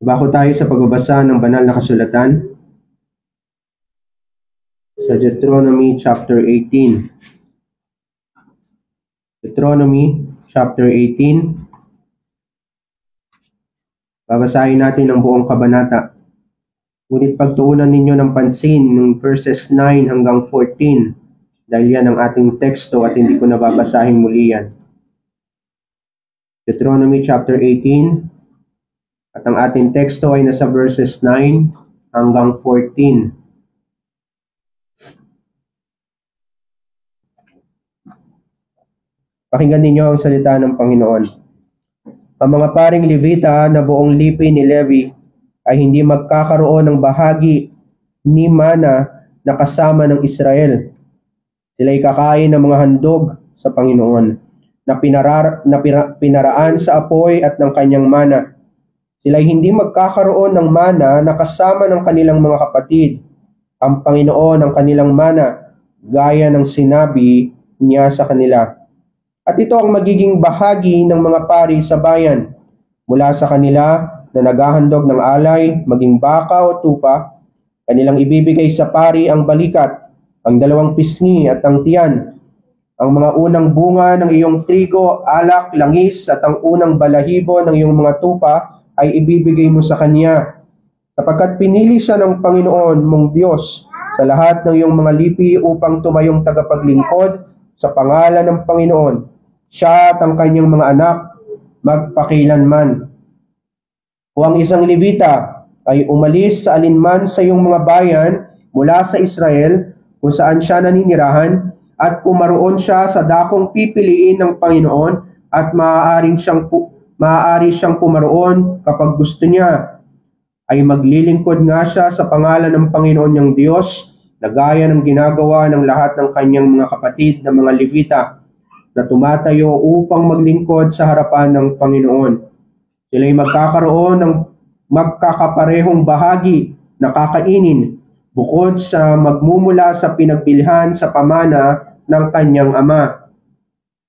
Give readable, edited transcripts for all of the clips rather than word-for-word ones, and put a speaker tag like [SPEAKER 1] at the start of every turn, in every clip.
[SPEAKER 1] Bako tayo sa pagbabasa ng banal na kasulatan sa Deuteronomy chapter 18. Deuteronomy chapter 18. Babasahin natin ang buong kabanata. Ngunit pagtuunan ninyo ng pansin ng verses 9 hanggang 14 dahil yan ang ating teksto at hindi ko nababasahin muli yan. Deuteronomy chapter 18. At ang ating teksto ay nasa verses 9 hanggang 14. Pakinggan ninyo ang salita ng Panginoon. Ang mga paring Levita na buong lipi ni Levi ay hindi magkakaroon ng bahagi ni mana na kasama ng Israel. Sila'y kakain ng mga handog sa Panginoon na pinaraan sa apoy at ng kanyang mana. Sila'y hindi magkakaroon ng mana na kasama ng kanilang mga kapatid. Ang Panginoon ang kanilang mana, gaya ng sinabi niya sa kanila. At ito ang magiging bahagi ng mga pari sa bayan. Mula sa kanila na naghahandog ng alay, maging baka o tupa, kanilang ibibigay sa pari ang balikat, ang 2 pisngi at ang tiyan, ang mga unang bunga ng iyong trigo, alak, langis, at ang unang balahibo ng iyong mga tupa, ay ibibigay mo sa kanya. Sapagkat pinili siya ng Panginoon mong Diyos sa lahat ng iyong mga lipi upang tumayong tagapaglingkod sa pangalan ng Panginoon, siya at ang kanyang mga anak magpakilanman. Kung ang isang Levita ay umalis sa alinman sa iyong mga bayan mula sa Israel kung saan siya naninirahan at pumaroon siya sa dakong pipiliin ng Panginoon at maaari siyang pumaroon kapag gusto niya, ay maglilingkod nga siya sa pangalan ng Panginoon niyang Diyos na gaya ng ginagawa ng lahat ng kanyang mga kapatid na mga Levita na tumatayo upang maglingkod sa harapan ng Panginoon. Sila'y magkakaroon ng magkakaparehong bahagi na kakainin bukod sa magmumula sa pinagbilhan sa pamana ng kanyang ama.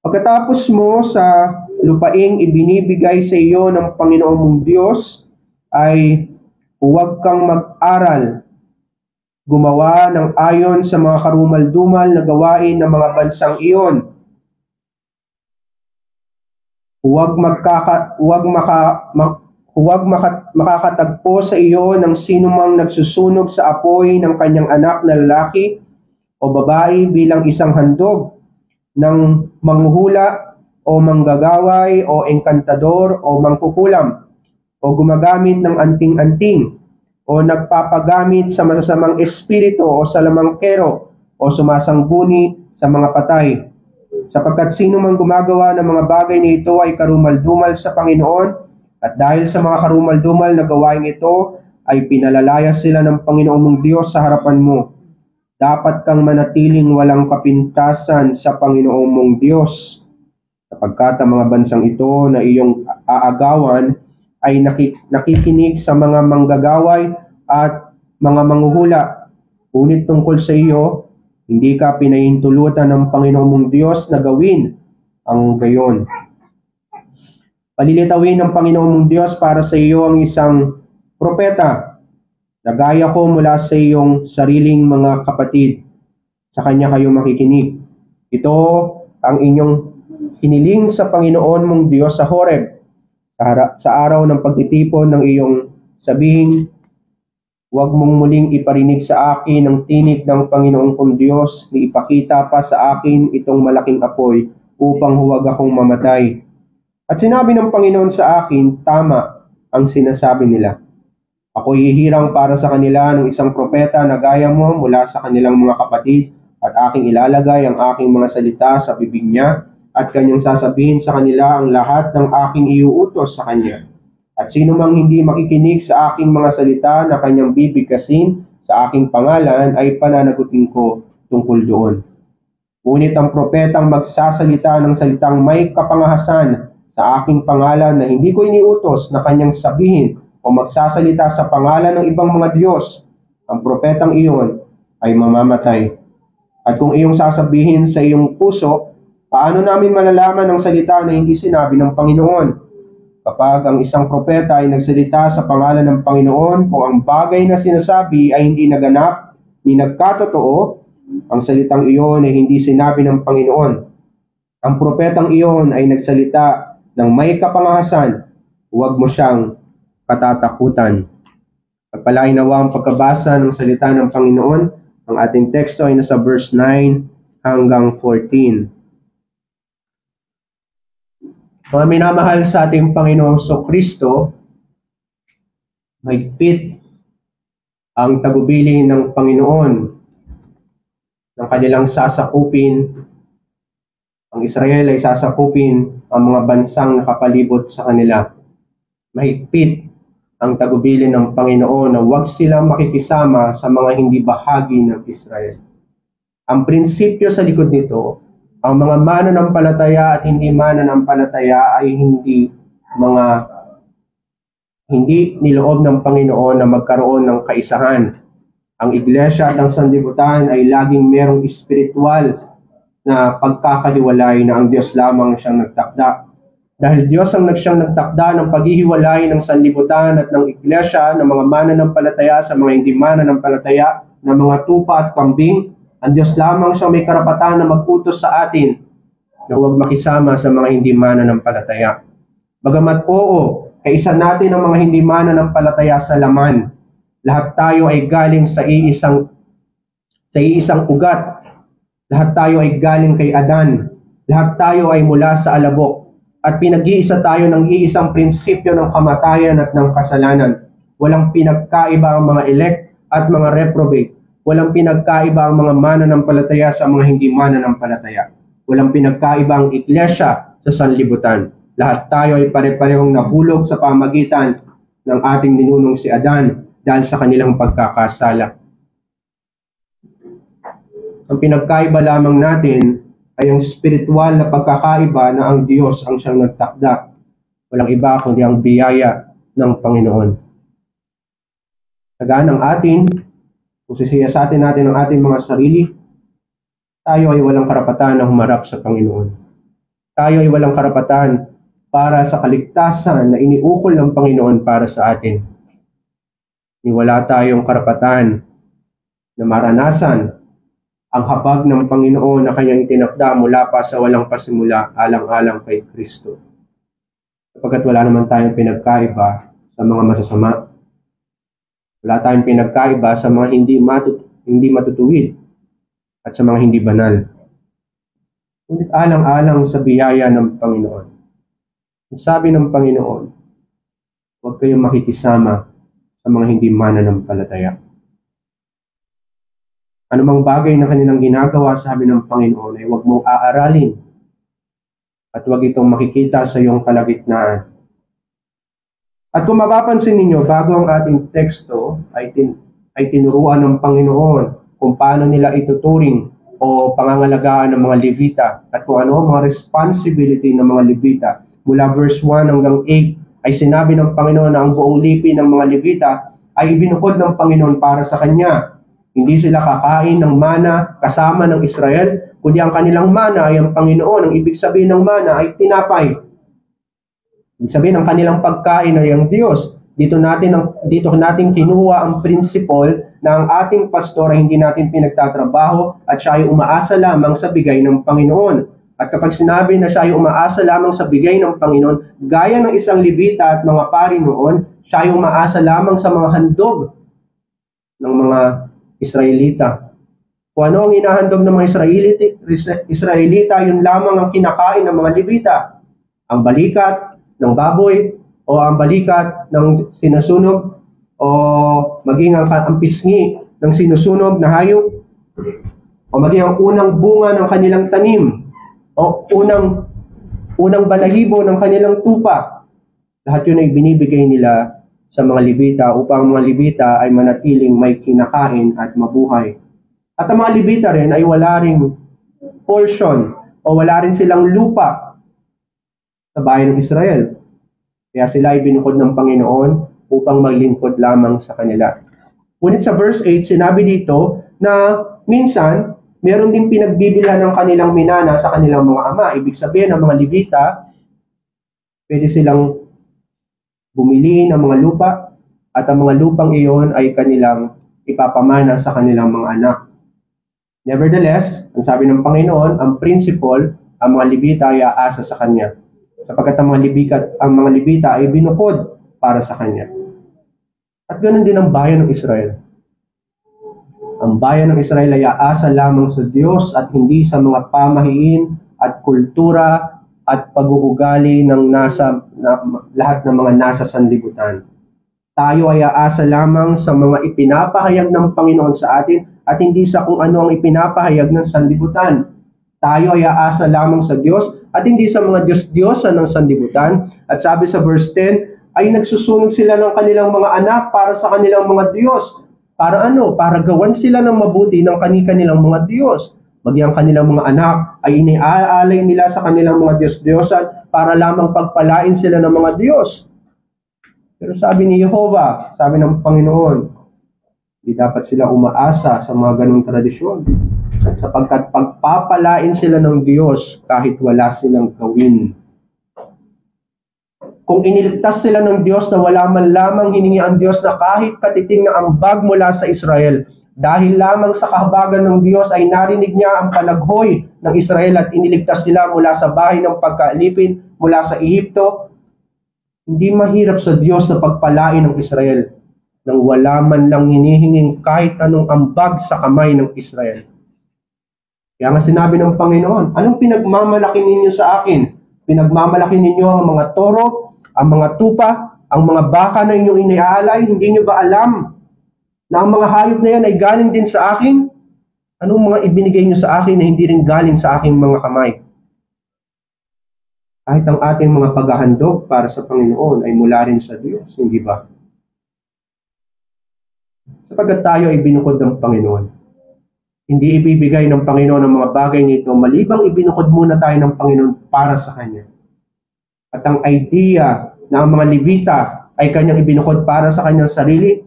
[SPEAKER 1] Pagkatapos mo sa lupaing ibinibigay sa iyo ng Panginoon mong Diyos, ay huwag kang mag-aral, gumawa ng ayon sa mga karumal-dumal na gawain ng mga bansang iyon. Huwag makakatagpo sa iyo ng sinumang nagsusunog sa apoy ng kanyang anak na lalaki o babae bilang isang handog ng manghuhula o manggagaway o engkantador o mangkukulam o gumagamit ng anting-anting o nagpapagamit sa masasamang espiritu o sa lamangkero o sumasangguni sa mga patay. Sapagkat sino mang gumagawa ng mga bagay na ito ay karumal-dumal sa Panginoon, at dahil sa mga karumal-dumal na gawain ito ay pinalalaya sila ng Panginoon mong Diyos sa harapan mo. Dapat kang manatiling walang kapintasan sa Panginoon mong Diyos, sapagkat ang mga bansang ito na iyong aagawan ay nakikinig sa mga manggagaway at mga manghuhula. Ngunit tungkol sa iyo, hindi ka pinahintulutan ng Panginoon mong Diyos na gawin ang gayon. Palilitawin ng Panginoon mong Diyos para sa iyo ang isang propeta na gaya ko mula sa iyong sariling mga kapatid. Sa kanya kayo makikinig. Ito ang inyong hiniling sa Panginoon mong Diyos sa Horeb, sa araw ng pagtitipon ng iyong sabihin, huwag mong muling iparinig sa akin ang tinig ng Panginoon kong Diyos, ni ipakita pa sa akin itong malaking apoy upang huwag akong mamatay. At sinabi ng Panginoon sa akin, tama ang sinasabi nila. Ako'y hihirang para sa kanila ng isang propeta na gaya mo mula sa kanilang mga kapatid, at aking ilalagay ang aking mga salita sa bibig niya, at kanyang sasabihin sa kanila ang lahat ng aking iuutos sa kanya. At sino mang hindi makikinig sa aking mga salita na kanyang bibigkasin sa aking pangalan ay pananagutin ko tungkol doon. Ngunit ang propetang magsasalita ng salitang may kapangahasan sa aking pangalan na hindi ko iniutos na kanyang sabihin o magsasalita sa pangalan ng ibang mga Diyos, ang propetang iyon ay mamamatay. At kung iyong sasabihin sa iyong puso, paano namin malalaman ang salita na hindi sinabi ng Panginoon? Kapag ang isang propeta ay nagsalita sa pangalan ng Panginoon, kung ang bagay na sinasabi ay hindi naganap, ni nagkatotoo, ang salitang iyon ay hindi sinabi ng Panginoon. Ang propetang iyon ay nagsalita ng may kapangahasan, huwag mo siyang katatakutan. Pagpalain nawa ang pagkabasa ng salita ng Panginoon. Ang ating teksto ay nasa verse 9 hanggang 14. Mga minamahal sa ating Panginoong Kristo, mahigpit ang tagubilin ng Panginoon ng kanilang sasakupin. Ang Israel ay sasakupin ang mga bansang nakapalibot sa kanila. Mahigpit ang tagubilin ng Panginoon na huwag silang makikisama sa mga hindi bahagi ng Israel. Ang prinsipyo sa likod nito, ang mga mananampalataya at hindi mananampalataya ay hindi niloob ng Panginoon na magkaroon ng kaisahan. Ang iglesia at ang sanlibutan ay laging merong espiritual na pagkakaliwalay na ang Diyos lamang siyang nagtakda. Dahil Diyos ang siyang nagtakda ng paghihiwalay ng sanlibutan at ng iglesia, ng mga mananampalataya sa mga hindi mananampalataya, ng mga tupa at kambing, ang Diyos lamang siyang may karapatan na mag-utos sa atin na huwag makisama sa mga hindi mananampalataya. Bagamat oo, kaisa natin ang mga hindi mananampalataya sa laman. Lahat tayo ay galing sa iisang ugat. Lahat tayo ay galing kay Adan. Lahat tayo ay mula sa alabok. At pinag-iisa tayo ng iisang prinsipyo ng kamatayan at ng kasalanan. Walang pinagkaiba ang mga elect at mga reprobate. Walang pinagkaiba ang mga mananampalataya sa mga hindi mananampalataya. Walang pinagkaiba ang iglesia sa sanlibutan. Lahat tayo ay pare-parehong nahulog sa pamagitan ng ating ninunong si Adan dahil sa kanilang pagkakasala. Ang pinagkaiba lamang natin ay ang spiritual na pagkakaiba na ang Diyos ang siyang nagtakda. Walang iba kundi ang biyaya ng Panginoon. Tagaan ng atin, kung sisiyasatin natin ang ating mga sarili, tayo ay walang karapatan na humarap sa Panginoon. Tayo ay walang karapatan para sa kaligtasan na iniukol ng Panginoon para sa atin. Wala tayong karapatan na maranasan ang habag ng Panginoon na kanyang itinakda mula pa sa walang pasimula alang-alang kay Kristo. Sapagkat wala naman tayong pinagkaiba sa mga masasama. Wala tayong pinagkaiba sa mga hindi matutuwid at sa mga hindi banal. Ngunit alang-alang sa biyaya ng Panginoon. Sabi ng Panginoon, huwag kayong makikisama sa mga hindi mananampalataya. Anumang bagay na kanilang ginagawa, sabi ng Panginoon, ay huwag mong aaralin at huwag itong makikita sa iyong kalagitnaan. At kung mapapansin ninyo, bago ang ating teksto ay tinuruan ng Panginoon kung paano nila ituturing o pangangalagaan ng mga Levita at kung ano ang mga responsibility ng mga Levita. Mula verse 1 hanggang 8 ay sinabi ng Panginoon na ang buong lipi ng mga Levita ay ibinukod ng Panginoon para sa Kanya. Hindi sila kakain ng mana kasama ng Israel, kundi ang kanilang mana ay ang Panginoon. Ang ibig sabihin ng mana ay tinapay. Ibig sabihin, ang kanilang pagkain ay ang Diyos. Dito natin kinuha ang principle na ang ating pastor ay hindi natin pinagtatrabaho at siya ay umaasa lamang sa bigay ng Panginoon. At kapag sinabi na siya ay umaasa lamang sa bigay ng Panginoon, gaya ng isang Levita at mga pari noon, siya ay umaasa lamang sa mga handog ng mga Israelita. Kung ano ang inahandog ng mga Israelita, yun lamang ang kinakain ng mga Levita. Ang balikat ng baboy o ang balikat ng sinusunog o maging ang pisngi ng sinusunog na hayop o maging ang unang bunga ng kanilang tanim o unang balahibo ng kanilang tupa. Lahat yun ay binibigay nila sa mga Levita upang mga Levita ay manatiling may kinakain at mabuhay. At ang mga Levita rin ay wala ring portion o wala rin silang lupa sa bayan ng Israel. Kaya sila ay binukod ng Panginoon upang maglingkod lamang sa kanila. Ngunit sa verse 8, sinabi dito na minsan, meron din pinagbibilhan ng kanilang minana sa kanilang mga ama. Ibig sabihin, ang mga Levita, pwede silang bumili ng mga lupa at ang mga lupang iyon ay kanilang ipapamana sa kanilang mga anak. Nevertheless, ang sabi ng Panginoon, ang principle, ang mga Levita ay aasa sa Kanya. Sapagkat ang mga Levita ay binukod para sa Kanya. At ganoon din ang bayan ng Israel. Ang bayan ng Israel ay aasa lamang sa Diyos at hindi sa mga pamahiin at kultura at pag-uugali ng lahat ng mga nasa sanlibutan. Tayo ay aasa lamang sa mga ipinapahayag ng Panginoon sa atin at hindi sa kung ano ang ipinapahayag ng sanlibutan. Tayo ay aasa lamang sa Diyos at hindi sa mga Diyos-Diyosan ng sanlibutan. At sabi sa verse 10, ay nagsusunog sila ng kanilang mga anak para sa kanilang mga Diyos. Para ano? Para gawan sila ng mabuti ng kanilang mga Diyos. Magyang kanilang mga anak ay iniaalay nila sa kanilang mga Diyos-Diyosan para lamang pagpalain sila ng mga Diyos. Pero sabi ni Jehovah, sabi ng Panginoon, hindi dapat sila umaasa sa mga ganong tradisyon. Sapagkat pagpapalain sila ng Diyos kahit wala silang gawin. Kung iniligtas sila ng Diyos na wala man lamang hiningi ang Diyos na kahit katiting na ambag mula sa Israel, dahil lamang sa kahabagan ng Diyos ay narinig niya ang panaghoy ng Israel at iniligtas sila mula sa bahay ng pagkaalipin mula sa Ehipto, hindi mahirap sa Diyos na pagpalain ng Israel nang wala man lang hinihinging kahit anong ambag sa kamay ng Israel. Kaya nga sinabi ng Panginoon, anong pinagmamalaki ninyo sa akin? Pinagmamalaki ninyo ang mga toro, ang mga tupa, ang mga baka na inyong iniaalay? Hindi nyo ba alam na ang mga hayop na yan ay galing din sa akin? Anong mga ibinigay nyo sa akin na hindi rin galing sa aking mga kamay? Kahit ang ating mga paghahandog para sa Panginoon ay mula rin sa Diyos, hindi ba? Sapagkat tayo ay binukod ng Panginoon. Hindi ibibigay ng Panginoon ang mga bagay nito, malibang ibinukod muna tayo ng Panginoon para sa Kanya. At ang idea na ang mga Levita ay Kanyang ibinukod para sa Kanyang sarili,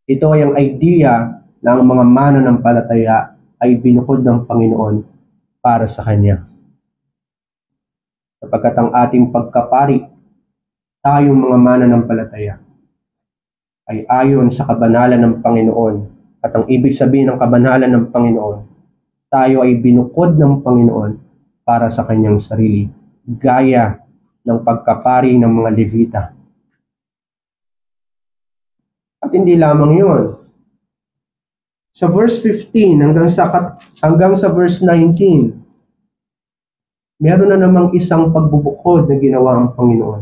[SPEAKER 1] ito ay ang idea na ang mga mananampalataya ay binukod ng Panginoon para sa Kanya. Sapagkat ang ating pagkapari, tayong mga mananampalataya, ay ayon sa kabanalan ng Panginoon. At ang ibig sabihin ng kabanalan ng Panginoon, tayo ay binukod ng Panginoon para sa Kanyang sarili, gaya ng pagkapari ng mga Levita. At hindi lamang yun. Sa verse 15 hanggang sa verse 19, meron na namang isang pagbubukod na ginawa ang Panginoon.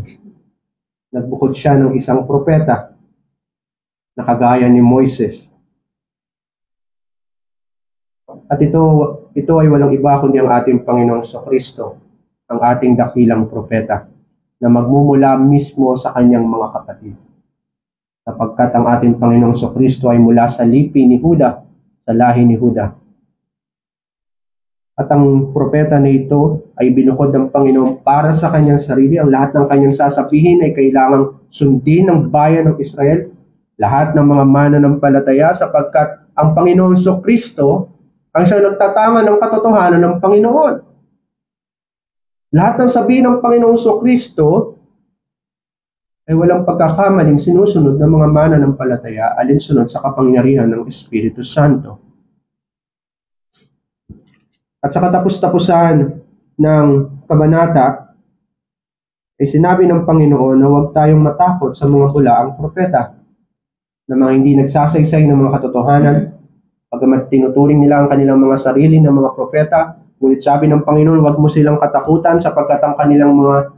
[SPEAKER 1] Nagbukod siya ng isang propeta na kagaya ni Moises. At ito ay walang iba kundi ang ating Panginoong Kristo, ang ating dakilang propeta, na magmumula mismo sa kanyang mga kapatid. Sapagkat ang ating Panginoong Kristo ay mula sa lipi ni Huda, sa lahi ni Huda. At ang propeta na ito ay binukod ng Panginoon para sa kanyang sarili. Ang lahat ng kanyang sasabihin ay kailangang sundin ng bayan ng Israel, lahat ng mga mananampalataya, sapagkat ang Panginoong Kristo ang siyang nagtatama ng katotohanan ng Panginoon. Lahat ng sabihin ng Panginoong Kristo ay walang pagkakamaling sinusunod ng mga mananampalataya alinsunod sa kapangyarihan ng Espiritu Santo. At sa katapus-tapusan ng kabanata, ay sinabi ng Panginoon na huwag tayong matakot sa mga bulaang propeta, na mga hindi nagsasaysay ng mga katotohanan, pagkamat tinuturing nila ang kanilang mga sarili ng mga propeta, ngunit sabi ng Panginoon, huwag mo silang katakutan sapagkat ang kanilang mga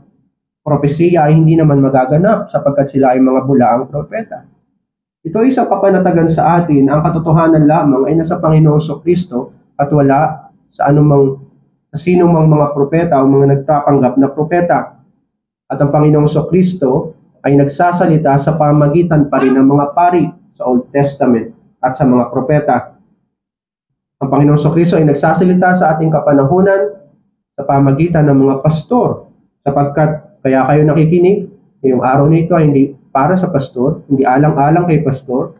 [SPEAKER 1] propesiya ay hindi naman magaganap sapagkat sila ay mga bulaang propeta. Ito ay isang kapanatagan sa atin, ang katotohanan lamang ay nasa Panginoong Kristo at wala sa sino mang mga propeta o mga nagpapanggap na propeta. At ang Panginoong Kristo ay nagsasalita sa pamagitan pa rin ng mga pari sa Old Testament at sa mga propeta. Ang Panginoong Kristo ay nagsasalita sa ating kapanahunan sa pamagitan ng mga pastor, sapagkat kaya kayo nakikinig ngayong araw na ito ay hindi para sa pastor, hindi alang-alang kay pastor.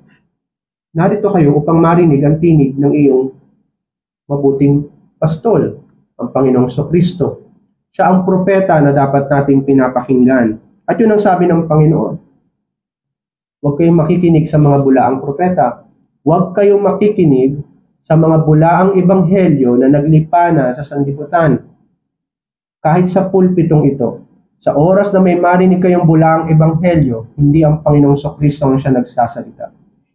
[SPEAKER 1] Narito kayo upang marinig ang tinig ng iyong mabuting pastol, ang Panginoong Kristo. Siya ang propeta na dapat nating pinapakinggan. At yun ang sabi ng Panginoon. Huwag kayong makikinig sa mga bulaang propeta. Huwag kayong makikinig sa mga bulaang ebanghelyo na naglipana sa sanlibutan. Kahit sa pulpitong ito, sa oras na may marinig kayong bulaang ebanghelyo, hindi ang Panginoong Kristo ang siya nagsasalita.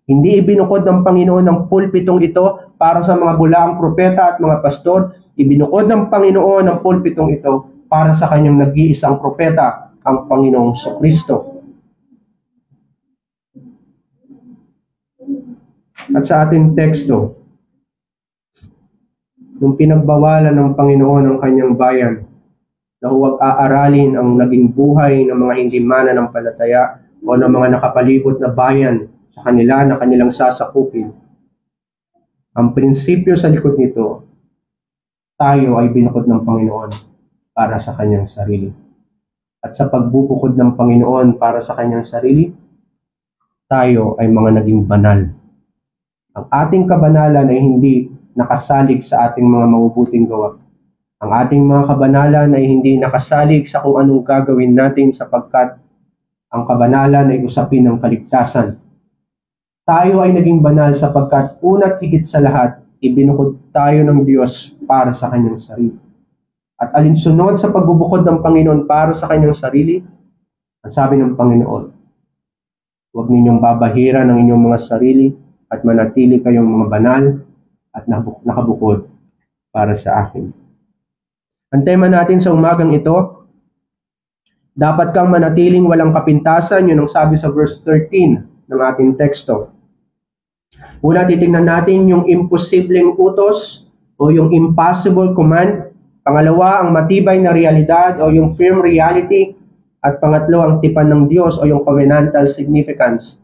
[SPEAKER 1] Hindi ibinukod ng Panginoon ng pulpitong ito para sa mga bulaang propeta at mga pastor. Ibinukod ng Panginoon ng pulpitong ito para sa kanyang nag-iisang propeta, ang Panginoong Kristo. At sa ating teksto, nung pinagbawalan ng Panginoon ang kanyang bayan, na huwag aaralin ang naging buhay ng mga hindi mananampalataya o ng mga nakapalibot na bayan sa kanila na kanilang sasakupin. Ang prinsipyo sa likod nito, tayo ay binukod ng Panginoon para sa kanyang sarili. At sa pagbubukod ng Panginoon para sa kanyang sarili, tayo ay mga naging banal. Ang ating kabanalan ay hindi nakasalig sa ating mga mabubuting gawa. Ang ating mga kabanalan ay hindi nakasalig sa kung anong gagawin natin sapagkat ang kabanalan ay usapin ng kaligtasan. Tayo ay naging banal sapagkat una't higit sa lahat, ibinukod tayo ng Diyos para sa kanyang sarili. At alinsunod sa pagbubukod ng Panginoon para sa kanyang sarili, ang sabi ng Panginoon, huwag ninyong babahiran ang inyong mga sarili at manatili kayong mga banal at nakabukod para sa akin. Ang tema natin sa umagang ito, dapat kang manatiling walang kapintasan, yun ang sabi sa verse 13 ng ating teksto. Una, titingnan natin yung imposibleng utos o yung impossible command. Pangalawa, ang matibay na realidad o yung firm reality. At pangatlo, ang tipan ng Diyos o yung covenantal significance.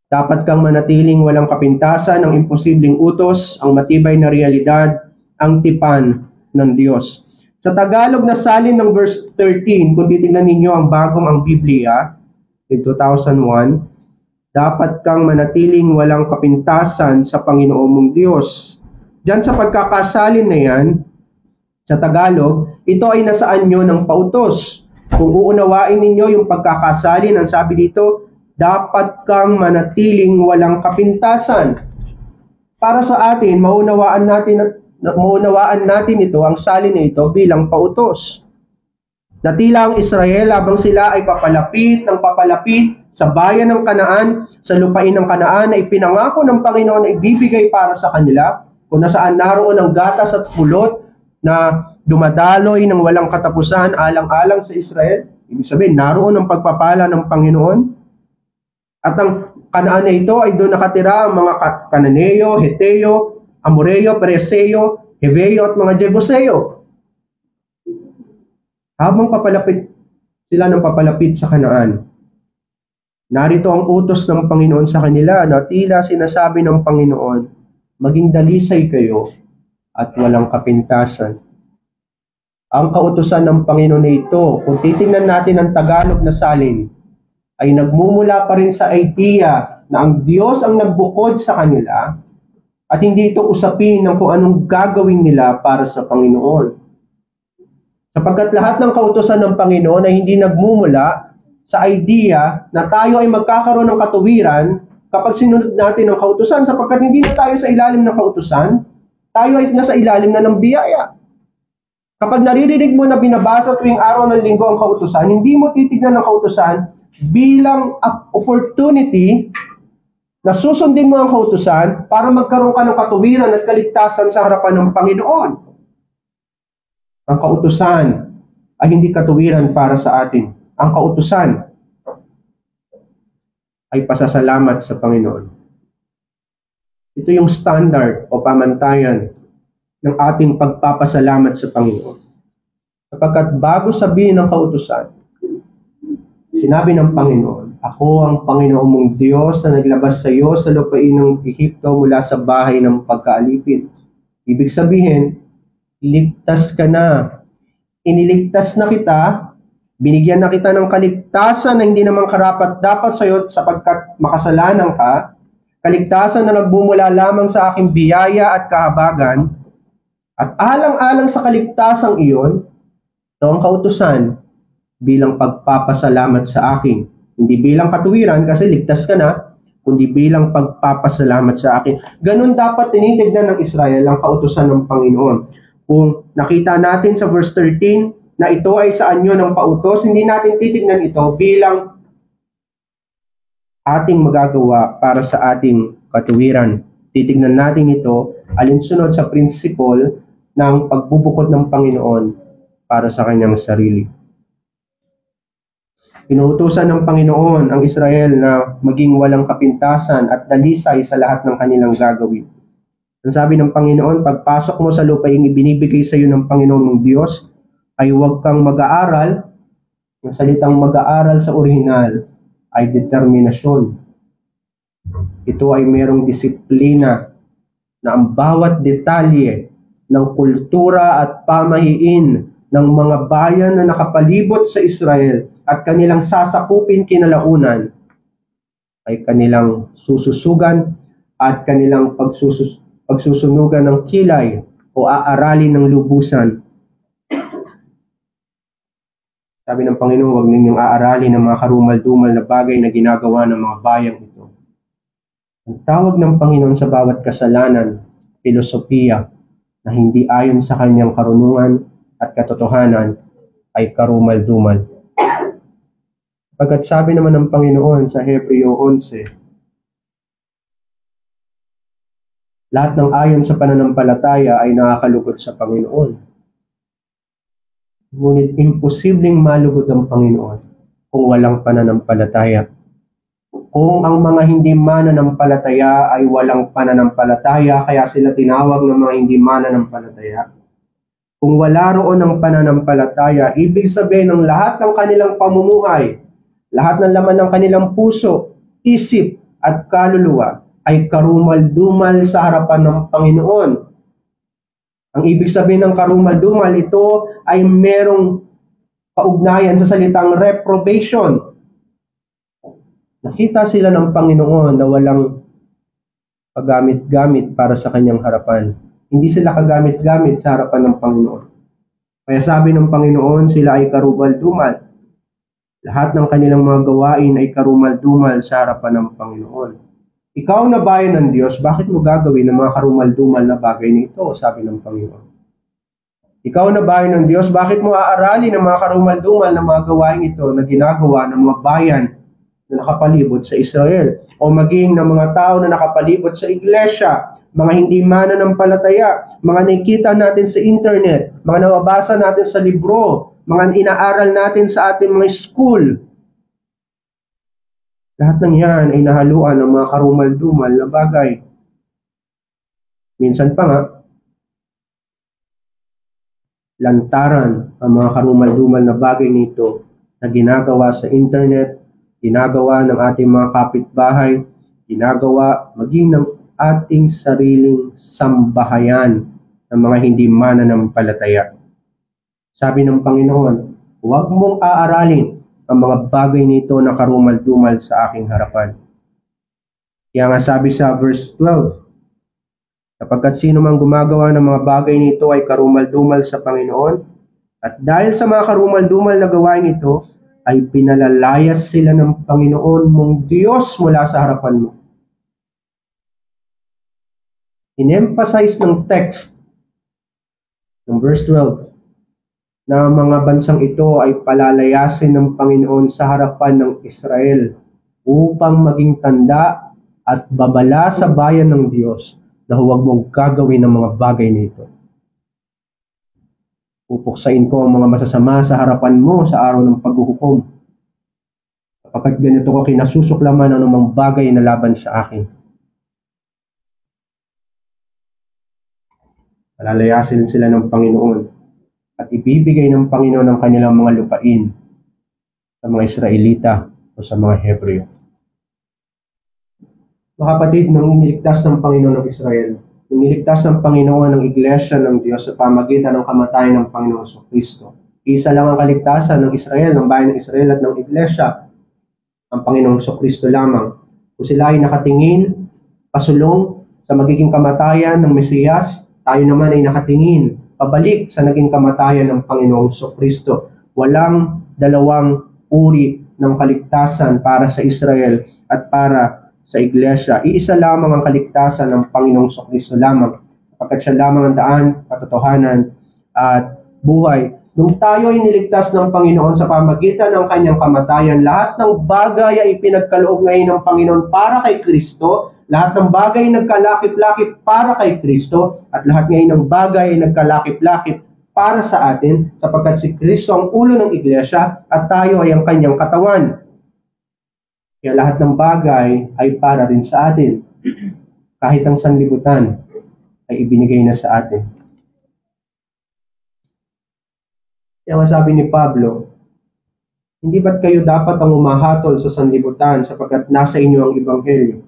[SPEAKER 1] Dapat kang manatiling walang kapintasan, ang imposibleng utos, ang matibay na realidad, ang tipan ng Diyos. Sa Tagalog na salin ng verse 13, kung titingnan ninyo ang bagong Biblia, in 2001, dapat kang manatiling walang kapintasan sa Panginoon mong Diyos. Diyan sa pagkakasalin na yan, sa Tagalog, ito ay nasa anyo ng pautos. Kung uunawain ninyo yung pagkakasalin, ang sabi dito, dapat kang manatiling walang kapintasan. Para sa atin, maunawaan natin ito, ang salin na ito bilang pautos. Na tila ang Israel habang sila ay papalapit sa bayan ng Kanaan, sa lupain ng Kanaan na ipinangako ng Panginoon na ibibigay para sa kanila, kung nasaan naroon ang gatas at pulot na dumadaloy ng walang katapusan alang-alang sa Israel. Ibig sabihin, naroon ang pagpapala ng Panginoon. At ang Kanaan na ito ay doon nakatira ang mga Kananeo, Heteo, Amoreo, Pereseo, Heveo at mga Jebuseo. Habang papalapit sa Kanaan, narito ang utos ng Panginoon sa kanila na tila sinasabi ng Panginoon, maging dalisay kayo at walang kapintasan. Ang kautusan ng Panginoon na ito, kung titingnan natin ang Tagalog na salin, ay nagmumula pa rin sa idea na ang Diyos ang nagbukod sa kanila at hindi ito usapin ng kung anong gagawin nila para sa Panginoon. Sapagkat lahat ng kautusan ng Panginoon ay hindi nagmumula sa idea na tayo ay magkakaroon ng katuwiran kapag sinunod natin ang kautusan, sapagkat hindi na tayo sa ilalim ng kautusan, tayo ay nasa ilalim na ng biyaya. Kapag naririnig mo na binabasa tuwing araw ng linggo ang kautusan, hindi mo titignan ang kautusan bilang opportunity na susundin mo ang kautusan para magkaroon ka ng katuwiran at kaligtasan sa harapan ng Panginoon. Ang kautusan ay hindi katuwiran para sa atin. Ang kautusan ay pasasalamat sa Panginoon. Ito yung standard o pamantayan ng ating pagpapasalamat sa Panginoon. Sapagkat bago sabihin ng kautusan, sinabi ng Panginoon, ako ang Panginoon mong Diyos na naglabas sa iyo sa lupain ng Ehipto mula sa bahay ng pagkaalipin. Ibig sabihin, ligtas ka na. Iniligtas na kita, binigyan na kita ng kaligtasan na hindi naman karapat-dapat sa iyo sapagkat makasalanan ka, kaligtasan na nagbumula lamang sa aking biyaya at kahabagan, at alang-alang sa kaligtasang iyon, ito ang kautusan, bilang pagpapasalamat sa akin. Hindi bilang katuwiran kasi ligtas ka na, kundi bilang pagpapasalamat sa akin. Ganun dapat tinitignan ng Israel ang kautusan ng Panginoon. Kung nakita natin sa verse 13 na ito ay sa anyo ng pautos, hindi natin titignan ito bilang ating magagawa para sa ating katuwiran. Titignan natin ito alinsunod sa prinsipal ng pagbubukod ng Panginoon para sa kanyang sarili. Inuutusan ng Panginoon ang Israel na maging walang kapintasan at dalisay sa lahat ng kanilang gagawin. Ang sabi ng Panginoon, pagpasok mo sa lupaing ibinibigay sa iyo ng Panginoon mong Diyos, ay huwag kang mag-aaral. Ang salitang mag-aaral sa orihinal ay determinasyon. Ito ay merong disiplina na ang bawat detalye ng kultura at pamahiin ng mga bayan na nakapalibot sa Israel at kanilang sasakupin kinalaunan ay kanilang sususugan at kanilang pagsusunugan ng kilay o aaralin ng lubusan. Sabi ng Panginoon, huwag ninyong aaralin ng mga karumal-dumal na bagay na ginagawa ng mga bayang ito. Ang tawag ng Panginoon sa bawat kasalanan, filosofiya na hindi ayon sa kanyang karunungan at katotohanan ay karumal-dumal. Pagkat sabi naman ng Panginoon sa Hebreo 11, lahat ng ayon sa pananampalataya ay nakakalugod sa Panginoon. Ngunit imposibleng malugod ang Panginoon kung walang pananampalataya. Kung ang mga hindi mananampalataya ay walang pananampalataya, kaya sila tinawag ng mga hindi mananampalataya. Kung wala roon ng pananampalataya, ibig sabihin ng lahat ng kanilang pamumuhay, lahat ng laman ng kanilang puso, isip at kaluluwa ay karumal-dumal sa harapan ng Panginoon. Ang ibig sabihin ng karumal-dumal, ito ay merong kaugnayan sa salitang reprobation. Nakita sila ng Panginoon na walang paggamit-gamit para sa kanyang harapan. Hindi sila kagamit-gamit sa harapan ng Panginoon. Kaya sabi ng Panginoon, sila ay karumal-dumal. Lahat ng kanilang mga gawain ay karumal-dumal sa harapan ng Panginoon. Ikaw na bayan ng Diyos, bakit mo gagawin ang mga karumal-dumal na bagay nito? Sabi ng Panginoon. Ikaw na bayan ng Diyos, bakit mo aaralin ang mga karumal-dumal na mga gawain ito na ginagawa ng mga bayan na nakapalibot sa Israel? O maging ng mga tao na nakapalibot sa iglesia, mga hindi mananampalataya, mga nakikita natin sa internet, mga nababasa natin sa libro, mga inaaral natin sa ating mga school. Lahat ng yan ay nahaluan ng mga karumal-dumal na bagay. Minsan pa nga, lantaran ang mga karumal-dumal na bagay nito na ginagawa sa internet, ginagawa ng ating mga kapitbahay, ginagawa maging ng ating sariling sambahayan ng mga hindi mananampalataya. Sabi ng Panginoon, huwag mong aaralin ang mga bagay nito na karumal-dumal sa aking harapan. Kaya nga sabi sa verse 12, sapagkat sino mang gumagawa ng mga bagay nito ay karumal-dumal sa Panginoon, at dahil sa mga karumal-dumal na gawain ito, ay pinalalayas sila ng Panginoon mong Diyos mula sa harapan mo. In-emphasize ng text ng verse 12 na mga bansang ito ay palalayasin ng Panginoon sa harapan ng Israel upang maging tanda at babala sa bayan ng Diyos na huwag mong gagawin ng mga bagay nito. Pupuksain ko ang mga masasama sa harapan mo sa araw ng paghuhukom. Kapag ganito ko kinasusuklaman ang anumang bagay na laban sa akin. Palalayasin sila ng Panginoon at ibibigay ng Panginoon ang kanilang mga lupain sa mga Israelita o sa mga Hebreo. Mga kapatid, nung iniligtas ng Panginoon ng Israel, nung iniligtas ng Panginoon ng Iglesia ng Diyos sa pamagitan ng kamatayan ng Panginoon sa Kristo, isa lang ang kaligtasan ng Israel, ng bayan ng Israel at ng Iglesia, ang Panginoong Kristo lamang. Kung sila ay nakatingin, pasulong sa magiging kamatayan ng Mesiyas, tayo naman ay nakatingin pabalik sa naging kamatayan ng Panginoong Kristo. Walang dalawang uri ng kaligtasan para sa Israel at para sa Iglesia. Iisa lamang ang kaligtasan ng Panginoong Kristo lamang, sapagkat siya lamang ang daan, katotohanan, at buhay. Nung tayo ay niligtas ng Panginoon sa pamagitan ng kanyang kamatayan, lahat ng bagay ay ipinagkaloob ngayon ng Panginoon para kay Kristo, lahat ng bagay ay nagkalakip-lakip para kay Kristo, at lahat ngayon ng bagay ay nagkalakip-lakip para sa atin, sapagkat si Kristo ang ulo ng Iglesia at tayo ay ang kanyang katawan. Kaya lahat ng bagay ay para rin sa atin. Kahit ang sanlibutan ay ibinigay na sa atin. Kaya sabi ni Pablo, hindi ba't kayo dapat ang umahatol sa sanlibutan sapagkat nasa inyo ang Ebanghelyo?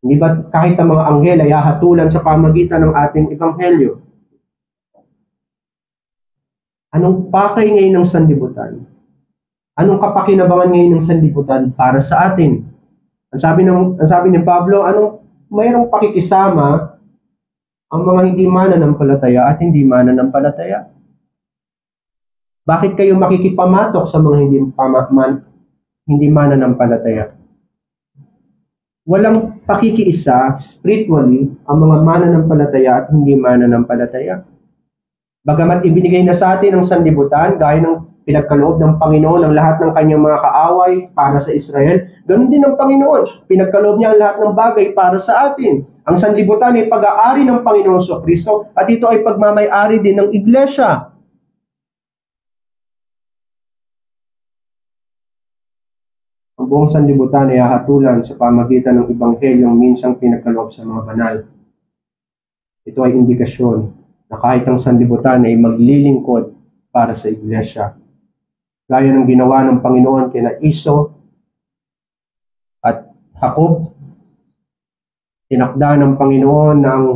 [SPEAKER 1] Hindi ba't kahit ang mga anghel ay hahatulan sa pamagitan ng ating Ebanghelyo? Anong pakay ngayon ng sanlibutan? Anong kapakinabangan ngayon ng sanlibutan para sa atin? Ang sabi ni Pablo, mayroong pakikisama ang mga hindi mananampalataya at hindi mananampalataya? Bakit kayo makikipamatok sa mga hindi mananampalataya? Walang pakikiisa spiritually ang mga mananampalataya at hindi mananampalataya. Bagamat ibinigay na sa atin ang sanlibutan, gaya ng pinagkaloob ng Panginoon ang lahat ng kanyang mga kaaway para sa Israel, ganoon din ang Panginoon. Pinagkaloob niya ang lahat ng bagay para sa atin. Ang sanlibutan ay pag-aari ng Panginoong Kristo at ito ay pagmamay-ari din ng Iglesia. Ang buong sanlibutan ay hahatulan sa pamagitan ng Ebanghelyong minsang pinagkaloob sa mga banal. Ito ay indikasyon na kahit ang sanlibutan ay maglilingkod para sa Iglesia. Gaya ng ginawa ng Panginoon kina Iso at Jacob, tinakda ng Panginoon na ang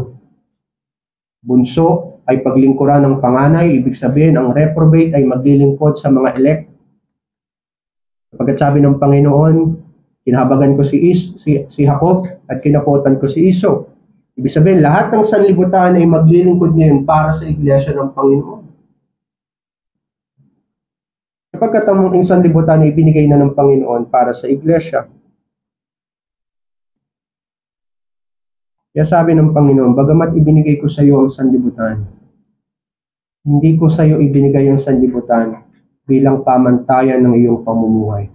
[SPEAKER 1] bunso ay paglingkuran ng panganay, ibig sabihin ang reprobate ay maglilingkod sa mga elect. Pagkat sabi ng Panginoon, kinahabagan ko si Jacob at kinapotan ko si Iso. Ibig sabihin, lahat ng sanlibutan ay maglilingkod ngayon para sa Iglesia ng Panginoon. Kapagkat ang sanlibutan ay binigay na ng Panginoon para sa Iglesia. Kaya sabi ng Panginoon, bagamat ibinigay ko sa iyo ang sanlibutan, hindi ko sa iyo ibinigay ang sanlibutan bilang pamantayan ng iyong pamumuhay.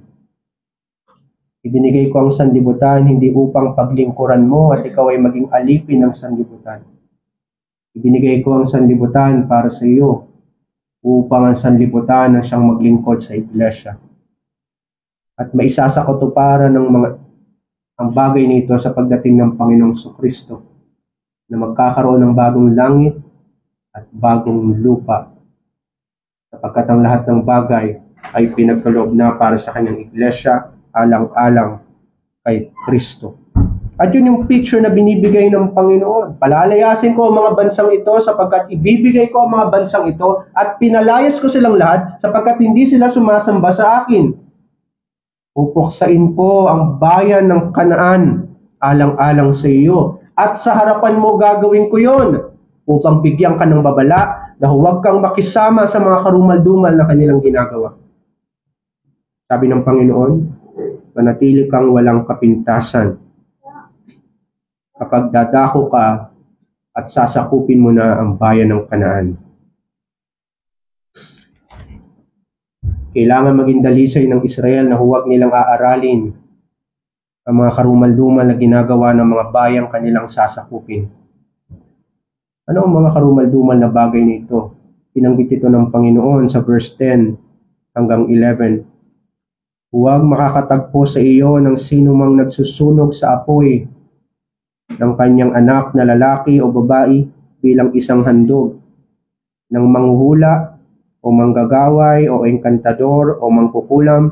[SPEAKER 1] Ibinigay ko ang sanlibutan hindi upang paglingkuran mo at ikaw ay maging alipin ng sanlibutan. Ibinigay ko ang sanlibutan para sa iyo upang ang sanlibutan ang siyang maglingkod sa Iglesia. At maisasakatuparan ng ang bagay nito sa pagdating ng Panginoong Kristo na magkakaroon ng bagong langit at bagong lupa. Sapagkat ang lahat ng bagay ay pinagkaloob na para sa kanyang Iglesia, alang-alang kay Kristo. At yun yung picture na binibigay ng Panginoon. Palalayasin ko ang mga bansang ito sapagkat ibibigay ko ang mga bansang ito at pinalayas ko silang lahat sapagkat hindi sila sumasamba sa akin. Pupuksain ko ang bayan ng Kanaan alang-alang sa iyo. At sa harapan mo gagawin ko yon upang bigyan ka ng babala na huwag kang makisama sa mga karumal-dumal na kanilang ginagawa. Sabi ng Panginoon, manatili kang walang kapintasan kapag dadako ka at sasakupin mo na ang bayan ng Kanaan. Kailangan maging dalisay ng Israel na huwag nilang aaralin ang mga karumal-dumal na ginagawa ng mga bayang kanilang sasakupin. Ano ang mga karumal-dumal na bagay nito? Pinanggit ito ng Panginoon sa verse 10 hanggang 11. Huwag makakatagpo sa iyo ng sinumang nagsusunog sa apoy ng kanyang anak na lalaki o babae bilang isang handog, ng manghuhula o manggagaway o engkantador o mangkukulam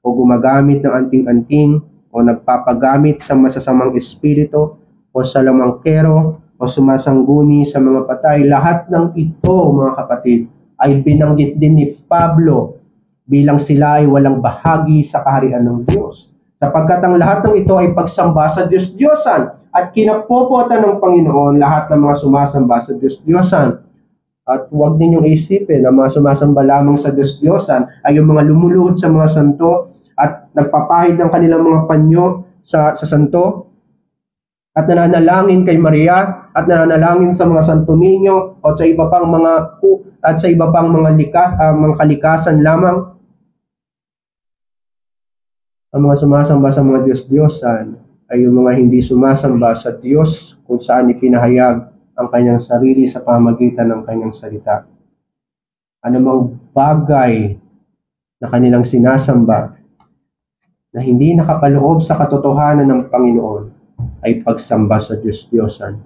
[SPEAKER 1] o gumagamit ng anting-anting o nagpapagamit sa masasamang espiritu o sa lamangkero o sumasangguni sa mga patay. Lahat ng ito, mga kapatid, ay binanggit din ni Pablo bilang sila ay walang bahagi sa kaharian ng Diyos. Sapagkat ang lahat ng ito ay pagsamba sa Diyos-Diyosan at kinapopotan ng Panginoon lahat ng mga sumasamba sa Diyos-Diyosan. At huwag ninyong isipin na mga sumasamba lamang sa Diyos-Diyosan ay yung mga lumuluhod sa mga santo at nagpapahid ng kanilang mga panyo sa santo at nananalangin kay Maria at nananalangin sa mga santo ninyo at sa iba pang mga kalikasan lamang. Ang mga sumasamba sa mga Diyos-Diyosan ay yung mga hindi sumasamba sa Diyos kung saan ipinahayag ang kanyang sarili sa pamamagitan ng kanyang salita. Anumang bagay na kanilang sinasamba na hindi nakapaloob sa katotohanan ng Panginoon ay pagsamba sa Diyos-Diyosan.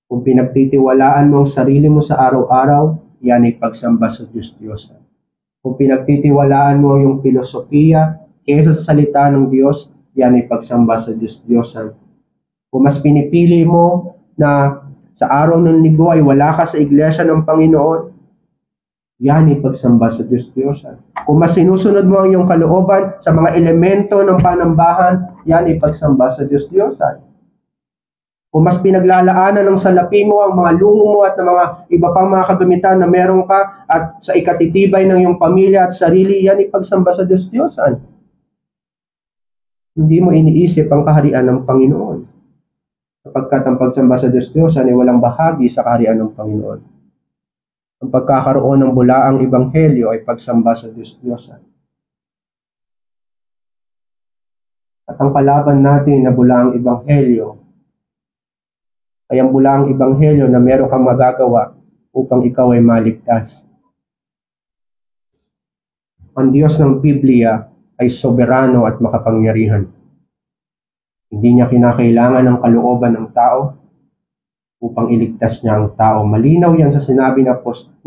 [SPEAKER 1] Kung pinagtitiwalaan mo ang sarili mo sa araw-araw, yan ay pagsamba sa Diyos-Diyosan. Kung pinagtitiwalaan mo yung filosofiya kaysa sa salita ng Diyos, yan ay pagsamba sa Diyos-Diyosan. Kung mas pinipili mo na sa araw ng linggo ay wala ka sa iglesia ng Panginoon, yan ay pagsamba sa Diyos-Diyosan. Kung mas sinusunod mo ang iyong kalooban sa mga elemento ng panambahan, yan ay pagsamba sa Diyos-Diyosan. Kung mas pinaglalaanan ng salapi mo ang mga luho mo at ng mga iba pang mga kagamitan na meron ka at sa ikatitibay ng iyong pamilya at sarili, yan ay pagsamba sa Diyos-Diyosan. Hindi mo iniisip ang kaharian ng Panginoon. Sapagkat ang pagsamba sa Diyos-Diyosan ay walang bahagi sa kaharian ng Panginoon. Ang pagkakaroon ng bulaang ebanghelyo ay pagsamba sa Diyos-Diyosan. At ang kalaban natin na bulaang ebanghelyo ay ang bulaang ebanghelyo na meron kang magagawa upang ikaw ay maligtas. Ang Diyos ng Biblia ay soberano at makapangyarihan. Hindi niya kinakailangan ng kalooban ng tao upang iligtas niya ang tao. Malinaw yan sa sinabi ni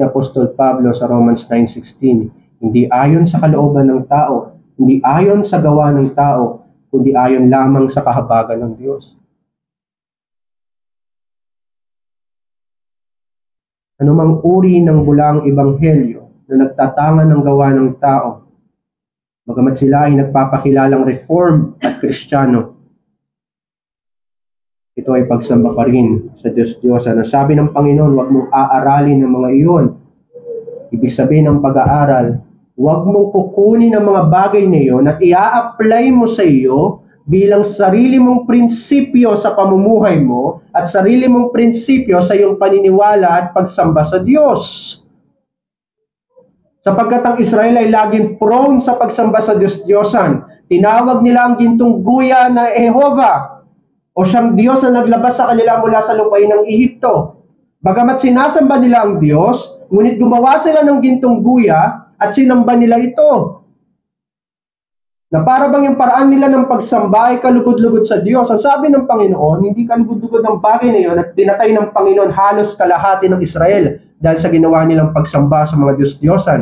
[SPEAKER 1] Apostol Pablo sa Romans 9:16. Hindi ayon sa kalooban ng tao, hindi ayon sa gawa ng tao, kundi ayon lamang sa kahabagan ng Diyos. Anumang uri ng bulaang ebanghelyo na nagtatangan ng gawa ng tao, bagamat sila ay nagpapakilalang reform at Kristiyano, ito ay pagsamba pa rin sa Diyos-Diyosan. Ang sabi ng Panginoon, huwag mong aaralin ng mga iyon. Ibig sabihin ng pag-aaral, huwag mong kukunin ang mga bagay na iyon at ia-apply mo sa iyo bilang sarili mong prinsipyo sa pamumuhay mo at sarili mong prinsipyo sa iyong paniniwala at pagsamba sa Diyos. Sapagkat ang Israel ay laging prone sa pagsamba sa Diyos-Diyosan. Tinawag nila ang gintong guya na Jehovah o siyang Diyos na naglabas sa kanila mula sa lupain ng Ehipto. Bagamat sinasamba nila ang Diyos, ngunit gumawa sila ng gintong guya at sinamba nila ito. Na para bang yung paraan nila ng pagsamba ay kalugod-lugod sa Diyos. Ang sabi ng Panginoon, hindi kalugod-lugod ang bagay na yun at pinatay ng Panginoon halos kalahati ng Israel dahil sa ginawa nilang pagsamba sa mga Diyos-Diyosan.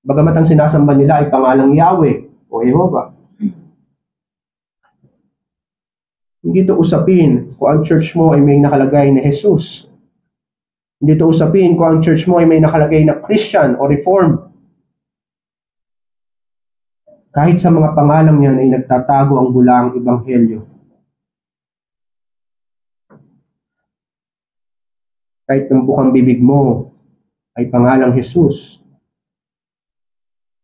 [SPEAKER 1] Bagamat ang sinasamba nila ay pangalang Yahweh o Jehovah. Hindi ito usapin kung ang church mo ay may nakalagay na Jesus. Hindi ito usapin kung ang church mo ay may nakalagay na Christian o Reformed. Kahit sa mga pangalang yan ay nagtatago ang bulaang ebanghelyo. Kahit ang bukang bibig mo ay pangalang Jesus.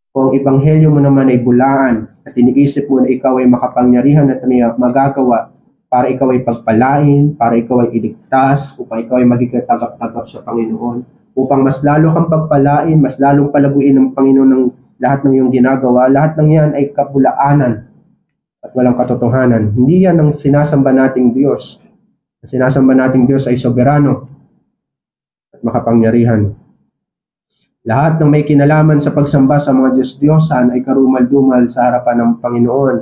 [SPEAKER 1] Kung ang ebanghelyo mo naman ay bulaan at iniisip mo na ikaw ay makapangyarihan at may magagawa para ikaw ay pagpalain, para ikaw ay iligtas, upang ikaw ay magiging tagap-tagap sa Panginoon, upang mas lalo kang pagpalain, mas lalong palaguin ng Panginoon ng lahat ng iyong ginagawa, lahat ng yan ay kabulaanan at walang katotohanan. Hindi yan ang sinasamba nating Diyos. Ang sinasamba nating Diyos ay soberano at makapangyarihan. Lahat ng may kinalaman sa pagsamba sa mga Diyos-Diyosan ay karumal-dumal sa harapan ng Panginoon.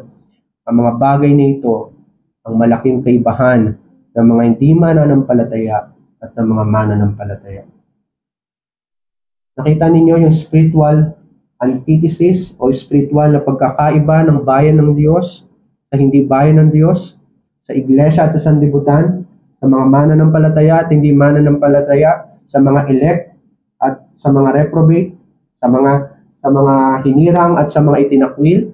[SPEAKER 1] Ang mga bagay na ito ang malaking kaibahan ng mga hindi mananampalataya at ng mga mananampalataya. Nakita ninyo yung spiritual antithesis o spiritual na pagkakaiba ng bayan ng Diyos sa hindi bayan ng Diyos, sa iglesia at sa sanlibutan, sa mga mananampalataya at hindi mananampalataya, sa mga elect at sa mga reprobate, sa mga hinirang at sa mga itinakwil.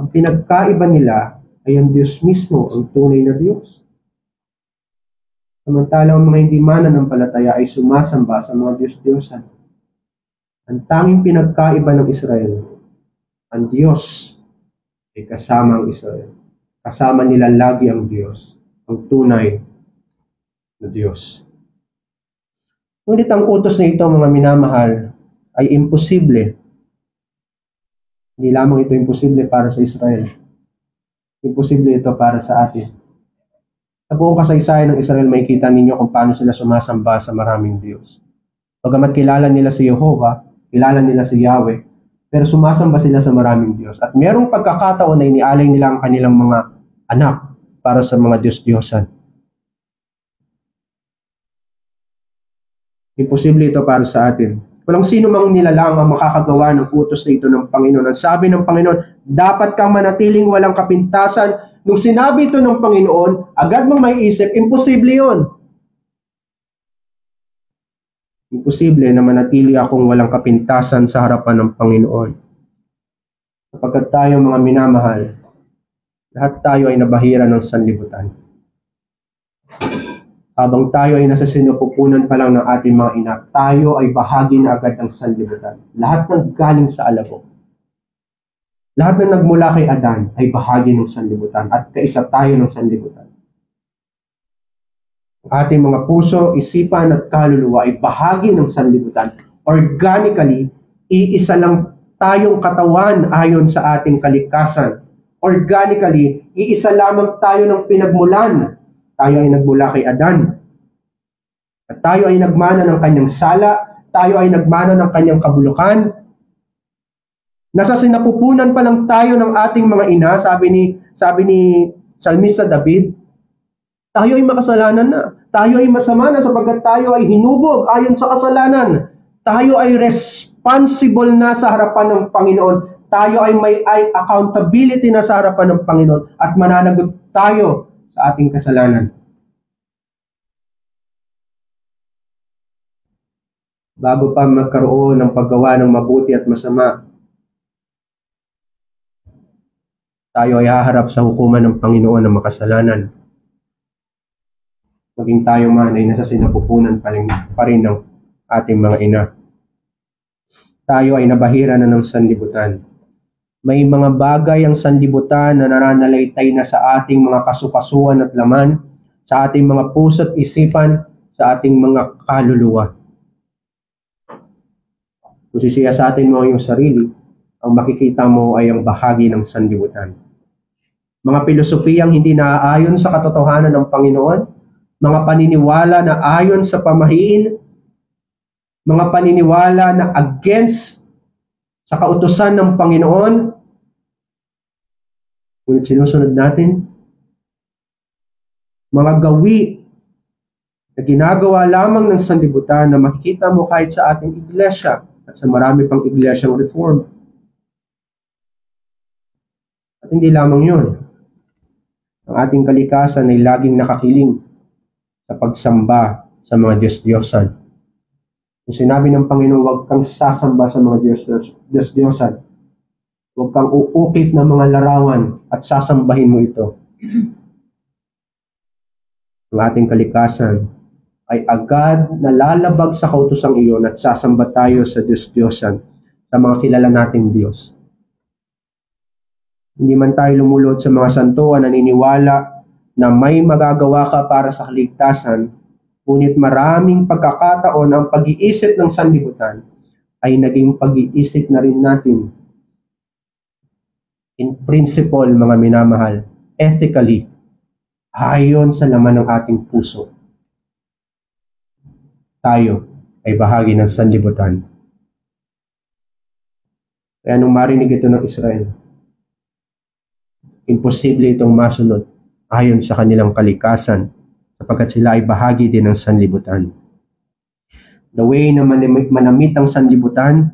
[SPEAKER 1] Ang pinagkaiba nila ay ang Diyos mismo, ang tunay na Diyos. Samantalang ang mga hindi mananampalataya ay sumasamba sa mga Diyos-Diyosan. Ang tanging pinagkaiba ng Israel, ang Diyos ay kasama ang Israel. Kasama nila lagi ang Diyos, ang tunay na Diyos. Ngunit ang utos na ito, mga minamahal, ay imposible. Hindi lamang ito imposible para sa Israel. Imposible ito para sa atin. Sa buong kasaysayan ng Israel, makikita ninyo kung paano sila sumasamba sa maraming Diyos. Bagamat kilala nila si Jehovah, kilala nila si Yahweh, pero sumasamba sila sa maraming Diyos. At merong pagkakataon na inialay nila ang kanilang mga anak para sa mga Diyos-Diyosan. Imposible ito para sa atin. Walang sino mang nilalang ang makakagawa ng utos na ito ng Panginoon. Ang sabi ng Panginoon, dapat kang manatiling walang kapintasan. Nung sinabi ito ng Panginoon, agad mong maiisip, imposible yun. Imposible na manatili akong walang kapintasan sa harapan ng Panginoon. Sapagkat tayo mga minamahal, lahat tayo ay nabahira ng sanlibutan. Habang tayo ay nasa sinupupunan pa lang ng ating mga ina, tayo ay bahagi na agad ng sanlibutan. Lahat ng galing sa alabok. Lahat na nagmula kay Adan ay bahagi ng sanlibutan at kaisa tayo ng sanlibutan. Ang ating mga puso, isipan at kaluluwa ay bahagi ng sanlibutan. Organically, iisa lang tayong katawan ayon sa ating kalikasan. Organically, iisa lamang tayo ng pinagmulan. Tayo ay nagmula kay Adan. At tayo ay nagmana ng kanyang sala. Tayo ay nagmana ng kanyang kabulukan. Nasa sinapupunan pa lang tayo ng ating mga ina, sabi ni Salmista David, tayo ay makasalanan na. Tayo ay masama na sapagkat tayo ay hinubog ayon sa kasalanan. Tayo ay responsible na sa harapan ng Panginoon. Tayo ay may accountability na sa harapan ng Panginoon at mananagot tayo sa ating kasalanan. Bago pa magkaroon ng paggawa ng mabuti at masama, tayo ay haharap sa hukuman ng Panginoon ng makasalanan. Maging tayo man ay nasa sinapupunan pa rin ng ating mga ina. Tayo ay nabahira na ng sanlibutan. May mga bagay ang sanlibutan na nananalaytay na sa ating mga kasukasuan at laman, sa ating mga puso at isipan, sa ating mga kaluluwa. Kung sisiyasatin mo yung sarili, ang makikita mo ay ang bahagi ng sanlibutan. Mga pilosopiyang hindi naaayon sa katotohanan ng Panginoon, mga paniniwala na ayon sa pamahiin, mga paniniwala na against sa kautusan ng Panginoon, ngunit sinusunod natin, mga gawi na ginagawa lamang ng sanlibutan na makikita mo kahit sa ating iglesia at sa marami pang iglesyang reform. At hindi lamang yun. Ang ating kalikasan ay laging nakakiling sa pagsamba sa mga Diyos-Diyosan. Kung sinabi ng Panginoon, huwag kang sasamba sa mga Diyos-Diyosan. Huwag kang uukit ng mga larawan at sasambahin mo ito. Ang ating kalikasan ay agad nalalabag sa kautosang iyon at sasamba tayo sa Diyos-Diyosan, sa mga kilala nating Diyos. Hindi man tayo lumulod sa mga santuan, naniniwala na may magagawa ka para sa kaligtasan, ngunit maraming pagkakataon ang pag-iisip ng sanlibutan ay naging pag-iisip na rin natin. In principle, mga minamahal, ethically, ayon sa laman ng ating puso, tayo ay bahagi ng sanlibutan. Kaya nung marinig ito ng Israel, imposible itong masunod ayon sa kanilang kalikasan sapagkat sila ay bahagi din ng sanlibutan. The way na manamit ang sanlibutan,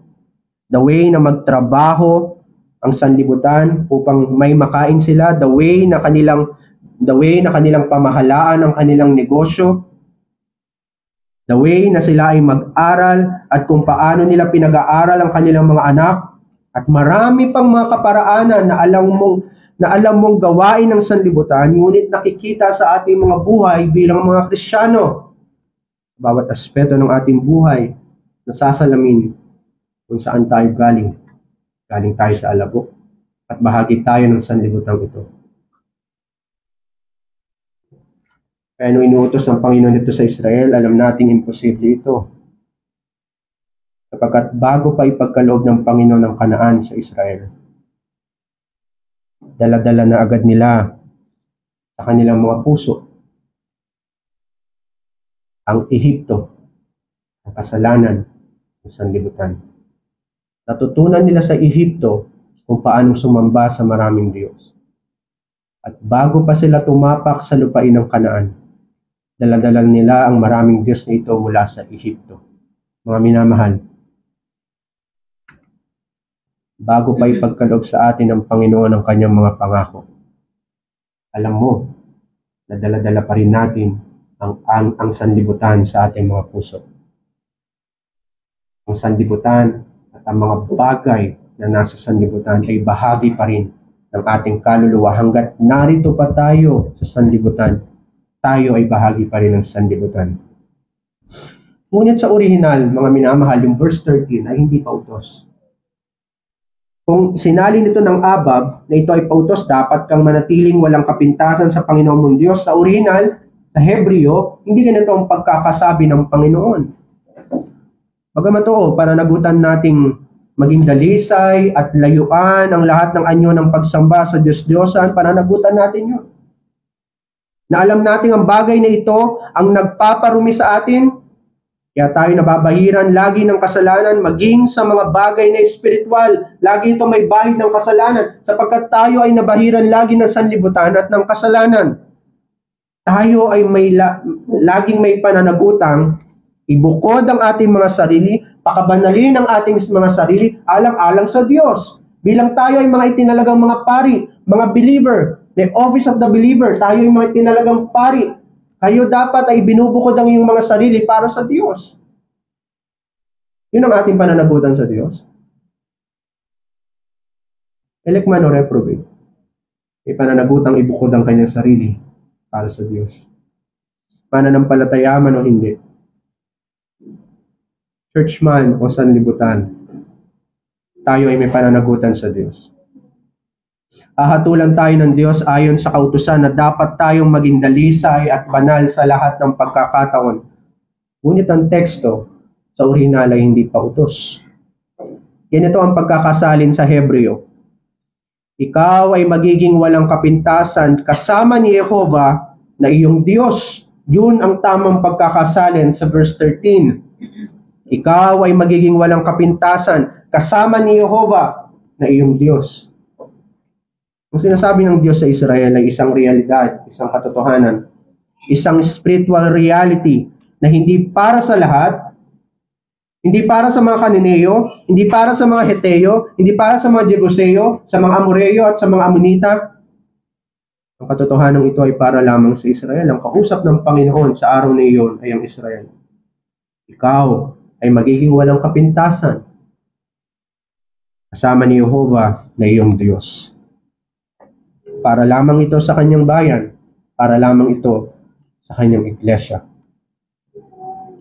[SPEAKER 1] the way na magtrabaho ang sanlibutan upang may makain sila, the way na kanilang pamahalaan ang kanilang negosyo, the way na sila ay mag-aral at kung paano nila pinag-aaral ang kanilang mga anak, at marami pang mga kaparaanan na alam mong na alam mong gawain ng sanlibutan, ngunit nakikita sa ating mga buhay bilang mga Kristiyano. Bawat aspeto ng ating buhay, nasasalamin kung saan tayo galing. Galing tayo sa alabok at bahagi tayo ng sanlibutan ito. Kaya nung inuutos ng Panginoon ito sa Israel, alam nating imposible ito. Sapagkat bago pa ipagkaloob ng Panginoon ng Kanaan sa Israel, dala-dala na agad nila sa kanilang mga puso ang Ehipto, ang kasalanan ng sanlibutan. Natutunan nila sa Ehipto kung paano sumamba sa maraming Diyos. At bago pa sila tumapak sa lupain ng Kanaan, dala-dala nila ang maraming Diyos na ito mula sa Ehipto. Mga minamahal, bago pa ipagkaloob sa atin ng Panginoon ang kanyang mga pangako, alam mo, na dala-dala pa rin natin ang sanlibutan sa ating mga puso. Ang sanlibutan at ang mga bagay na nasa sanlibutan ay bahagi pa rin ng ating kaluluwa. Hanggat narito pa tayo sa sanlibutan, tayo ay bahagi pa rin ng sanlibutan. Ngunit sa orihinal, mga minamahal, yung verse 13 ay hindi pa utos. Kung sinali nito ng Abab na ito ay pautos, dapat kang manatiling walang kapintasan sa Panginoon mong Diyos. Sa orihinal, sa Hebreo, hindi ganito ang pagkakasabi ng Panginoon. Bagamat pananagutan nating maging dalisay at layuan ang lahat ng anyo ng pagsamba sa Diyos-Diyosan, pananagutan natin yun. Na alam natin ang bagay na ito ang nagpaparumi sa atin, kaya tayo nababahiran lagi ng kasalanan, maging sa mga bagay na espiritual. Lagi ito may bahid ng kasalanan, sapagkat tayo ay nabahiran lagi ng sanlibutan at ng kasalanan. Tayo ay laging may pananagutang, ibukod ang ating mga sarili, pakabanalin ang ating mga sarili, alang-alang sa Diyos. Bilang tayo ay mga itinalagang mga pari, mga believer, the office of the believer, tayo ay mga itinalagang pari. Kayo dapat ay binubukod ang iyong mga sarili para sa Diyos. Yun ang ating pananagutan sa Diyos. Elect man o reprobate, may pananagutang ibukod ang kanyang sarili para sa Diyos. Pananampalataya man o hindi. Churchman o sanlibutan, tayo ay may pananagutan sa Diyos. Hahatulan tayo ng Diyos ayon sa kautusan na dapat tayong maging dalisay at banal sa lahat ng pagkakataon. Ngunit ang teksto sa orihinal ay hindi pa utos. Ganito ang pagkakasalin sa Hebreo. Ikaw ay magiging walang kapintasan kasama ni Jehovah na iyong Diyos. Yun ang tamang pagkakasalin sa verse 13. Ikaw ay magiging walang kapintasan kasama ni Jehovah na iyong Diyos. Ang sinasabi ng Diyos sa Israel ay isang realidad, isang katotohanan, isang spiritual reality na hindi para sa lahat, hindi para sa mga Kananeo, hindi para sa mga Heteo, hindi para sa mga Jebuseo, sa mga Amoreo at sa mga Amonita. Ang katotohanan ito ay para lamang sa Israel. Ang kausap ng Panginoon sa araw na iyon ay ang Israel. Ikaw ay magiging walang kapintasan kasama ni Jehovah na iyong Diyos. Para lamang ito sa kanyang bayan, para lamang ito sa kanyang iglesia.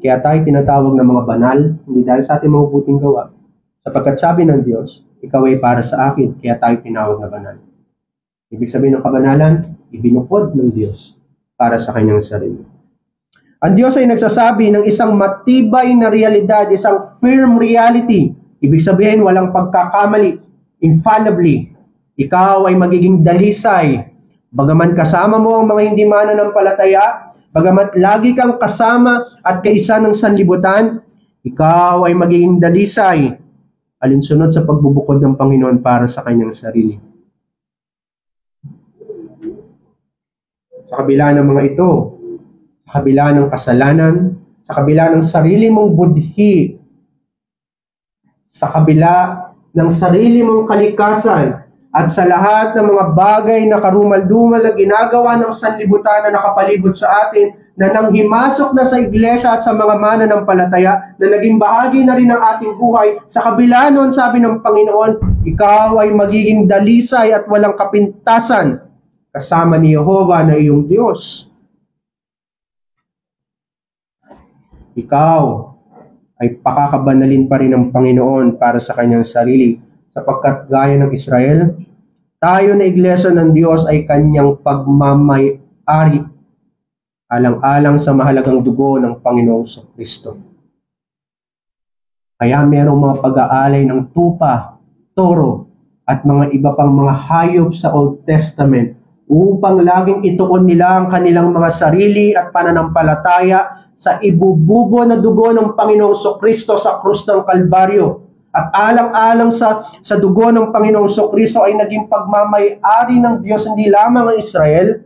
[SPEAKER 1] Kaya tayo tinatawag ng mga banal, hindi dahil sa ating mga buting gawa. Sapagkat sabi ng Diyos, ikaw ay para sa akin, kaya tayo tinawag na banal. Ibig sabihin ng kabanalan, ibinukod ng Diyos para sa kanyang sarili. Ang Diyos ay nagsasabi ng isang matibay na realidad, isang firm reality. Ibig sabihin, walang pagkakamali, infallibly. Ikaw ay magiging dalisay. Bagaman kasama mo ang mga hindi mananampalataya, bagamat lagi kang kasama at kaisa ng sanlibutan, ikaw ay magiging dalisay alinsunod sa pagbubukod ng Panginoon para sa kanyang sarili. Sa kabila ng mga ito, sa kabila ng kasalanan, sa kabila ng sarili mong budhi, sa kabila ng sarili mong kalikasan, at sa lahat ng mga bagay na karumal-dumal na ginagawa ng sanlibutan na nakapalibot sa atin, na nanghimasok na sa iglesia at sa mga mananampalataya, na naging bahagi na rin ng ating buhay, sa kabila noon, sabi ng Panginoon, ikaw ay magiging dalisay at walang kapintasan kasama ni Jehovah na iyong Diyos. Ikaw ay pakakabanalin pa rin ng Panginoon para sa kanyang sarili, sapagkat gaya ng Israel, tayo na iglesia ng Diyos ay kanyang pagmamay-ari, alang-alang sa mahalagang dugo ng Panginoong Kristo. Kaya merong mga pag-aalay ng tupa, toro, at mga iba pang mga hayop sa Old Testament upang laging ituon nila ang kanilang mga sarili at pananampalataya sa ibububo na dugo ng Panginoong Kristo sa krus ng Kalbaryo. At alang-alang sa dugo ng Panginoong Kristo ay naging pagmamay-ari ng Diyos hindi lamang ang Israel,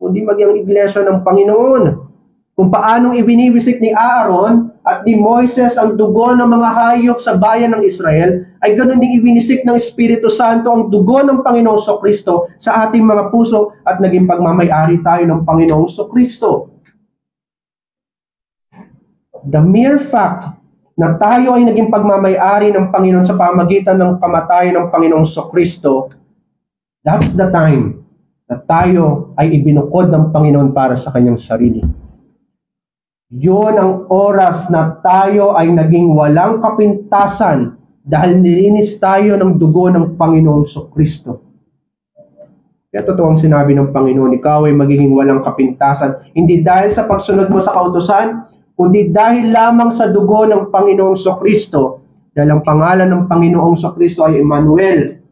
[SPEAKER 1] kundi maging ang iglesia ng Panginoon. Kung paanong ibinibisik ni Aaron at ni Moises ang dugo ng mga hayop sa bayan ng Israel, ay ganoon din ibinisik ng Espiritu Santo ang dugo ng Panginoong Kristo sa ating mga puso at naging pagmamay-ari tayo ng Panginoong Kristo. The mere fact na tayo ay naging pagmamay-ari ng Panginoon sa pamagitan ng kamatayan ng Panginoong Kristo, that's the time na tayo ay ibinukod ng Panginoon para sa kanyang sarili. Yun ang oras na tayo ay naging walang kapintasan dahil nilinis tayo ng dugo ng Panginoong Kristo. Kaya totoo ang sinabi ng Panginoon, ikaw ay magiging walang kapintasan, hindi dahil sa pagsunod mo sa kautusan, kundi dahil lamang sa dugo ng Panginoong Kristo, dahil ang pangalan ng Panginoong Kristo ay Emmanuel,